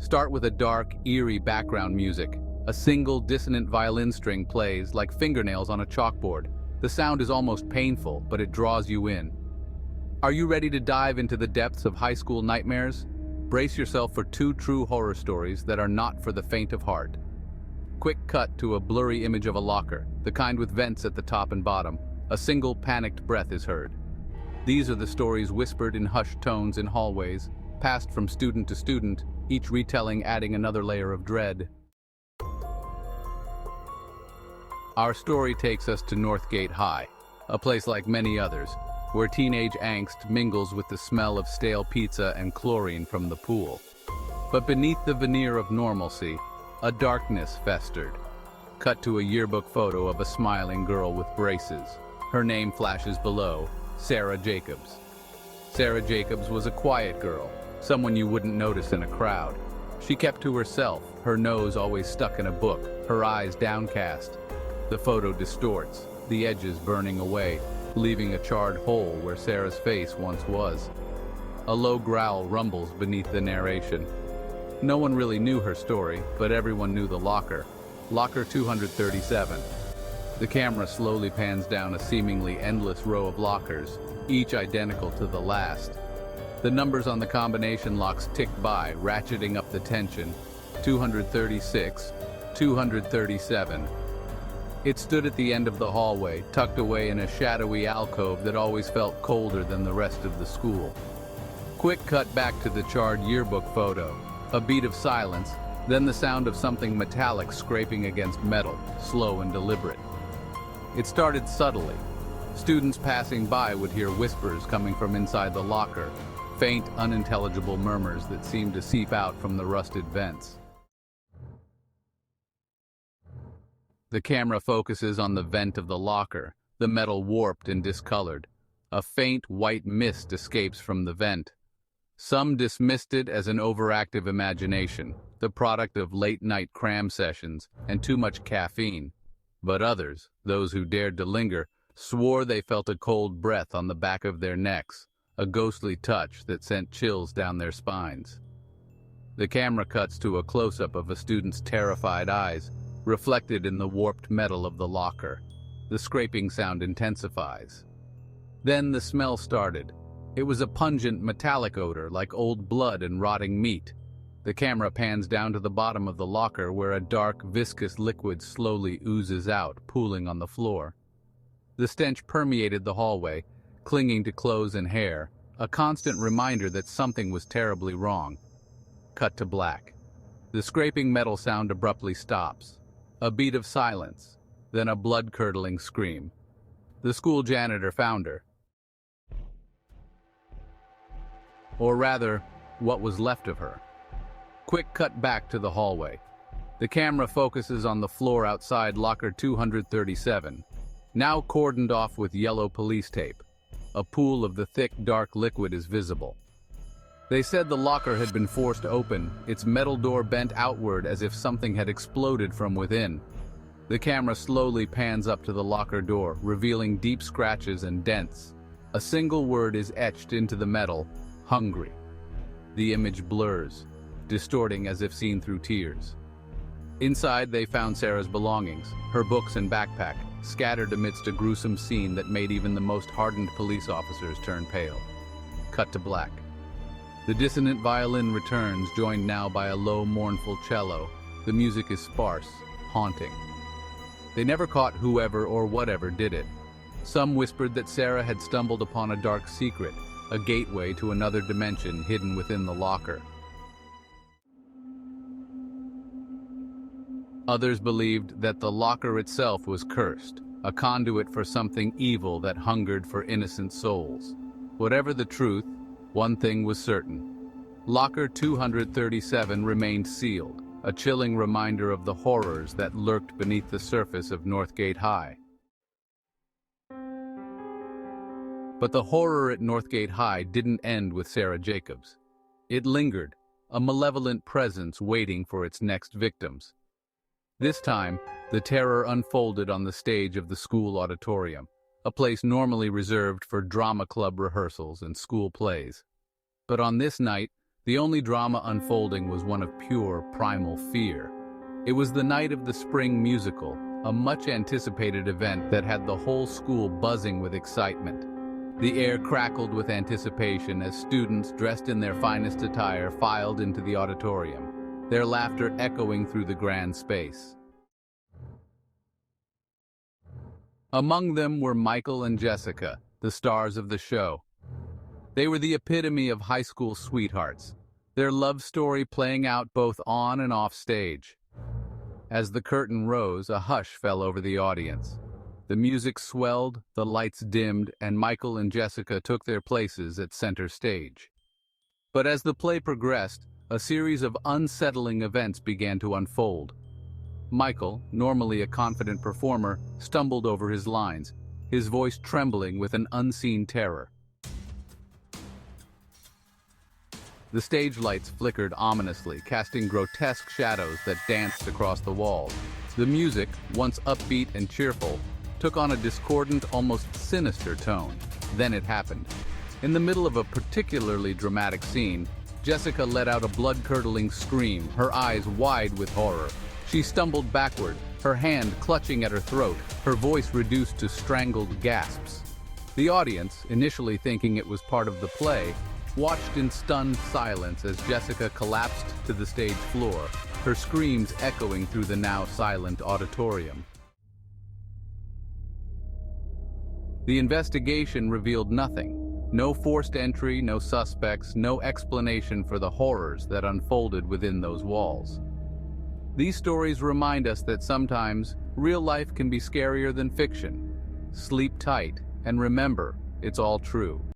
Start with a dark, eerie background music. A single dissonant violin string plays like fingernails on a chalkboard. The sound is almost painful, but it draws you in. Are you ready to dive into the depths of high school nightmares? Brace yourself for two true horror stories that are not for the faint of heart. Quick cut to a blurry image of a locker, the kind with vents at the top and bottom. A single panicked breath is heard. These are the stories whispered in hushed tones in hallways, passed from student to student, each retelling adding another layer of dread. Our story takes us to Northgate High, a place like many others, where teenage angst mingles with the smell of stale pizza and chlorine from the pool. But beneath the veneer of normalcy, a darkness festered. Cut to a yearbook photo of a smiling girl with braces. Her name flashes below, Sarah Jacobs. Sarah Jacobs was a quiet girl, someone you wouldn't notice in a crowd. She kept to herself, her nose always stuck in a book, her eyes downcast. The photo distorts, the edges burning away, leaving a charred hole where Sarah's face once was. A low growl rumbles beneath the narration. No one really knew her story, but everyone knew the locker. Locker 237. The camera slowly pans down a seemingly endless row of lockers, each identical to the last. The numbers on the combination locks tick by, ratcheting up the tension. 236, 237. It stood at the end of the hallway, tucked away in a shadowy alcove that always felt colder than the rest of the school. Quick cut back to the charred yearbook photo. A beat of silence, then the sound of something metallic scraping against metal, slow and deliberate. It started subtly. Students passing by would hear whispers coming from inside the locker, faint, unintelligible murmurs that seemed to seep out from the rusted vents. The camera focuses on the vent of the locker, the metal warped and discolored. A faint white mist escapes from the vent. Some dismissed it as an overactive imagination, the product of late-night cram sessions and too much caffeine. But others, those who dared to linger, swore they felt a cold breath on the back of their necks, a ghostly touch that sent chills down their spines. The camera cuts to a close-up of a student's terrified eyes, reflected in the warped metal of the locker. The scraping sound intensifies. Then the smell started. It was a pungent metallic odor like old blood and rotting meat. The camera pans down to the bottom of the locker where a dark, viscous liquid slowly oozes out, pooling on the floor. The stench permeated the hallway, clinging to clothes and hair, a constant reminder that something was terribly wrong. Cut to black. The scraping metal sound abruptly stops. A beat of silence, then a blood-curdling scream. The school janitor found her. Or rather, what was left of her. Quick cut back to the hallway. The camera focuses on the floor outside locker 237, now cordoned off with yellow police tape. A pool of the thick, dark liquid is visible. They said the locker had been forced open, its metal door bent outward as if something had exploded from within. The camera slowly pans up to the locker door, revealing deep scratches and dents. A single word is etched into the metal: hungry. The image blurs, distorting as if seen through tears. Inside, they found Sarah's belongings, her books and backpack, scattered amidst a gruesome scene that made even the most hardened police officers turn pale. Cut to black. The dissonant violin returns, joined now by a low, mournful cello. The music is sparse, haunting. They never caught whoever or whatever did it. Some whispered that Sarah had stumbled upon a dark secret, a gateway to another dimension hidden within the locker. Others believed that the locker itself was cursed, a conduit for something evil that hungered for innocent souls. Whatever the truth, one thing was certain. Locker 237 remained sealed, a chilling reminder of the horrors that lurked beneath the surface of Northgate High. But the horror at Northgate High didn't end with Sarah Jacobs. It lingered, a malevolent presence waiting for its next victims. This time, the terror unfolded on the stage of the school auditorium, a place normally reserved for drama club rehearsals and school plays. But on this night, The only drama unfolding was one of pure, primal fear. It was the night of the spring musical, a much-anticipated event that had the whole school buzzing with excitement. The air crackled with anticipation as students, dressed in their finest attire, filed into the auditorium, their laughter echoing through the grand space. Among them were Michael and Jessica, the stars of the show. They were the epitome of high school sweethearts, their love story playing out both on and off stage. As the curtain rose, a hush fell over the audience. The music swelled, the lights dimmed, and Michael and Jessica took their places at center stage. But as the play progressed, a series of unsettling events began to unfold. Michael, normally a confident performer, stumbled over his lines, his voice trembling with an unseen terror. The stage lights flickered ominously, casting grotesque shadows that danced across the walls. The music, once upbeat and cheerful, took on a discordant, almost sinister tone. Then it happened. In the middle of a particularly dramatic scene, Jessica let out a blood-curdling scream, her eyes wide with horror. She stumbled backward, her hand clutching at her throat, her voice reduced to strangled gasps. The audience, initially thinking it was part of the play, watched in stunned silence as Jessica collapsed to the stage floor, her screams echoing through the now silent auditorium. The investigation revealed nothing. No forced entry, no suspects, no explanation for the horrors that unfolded within those walls. These stories remind us that sometimes real life can be scarier than fiction. Sleep tight, and remember, it's all true.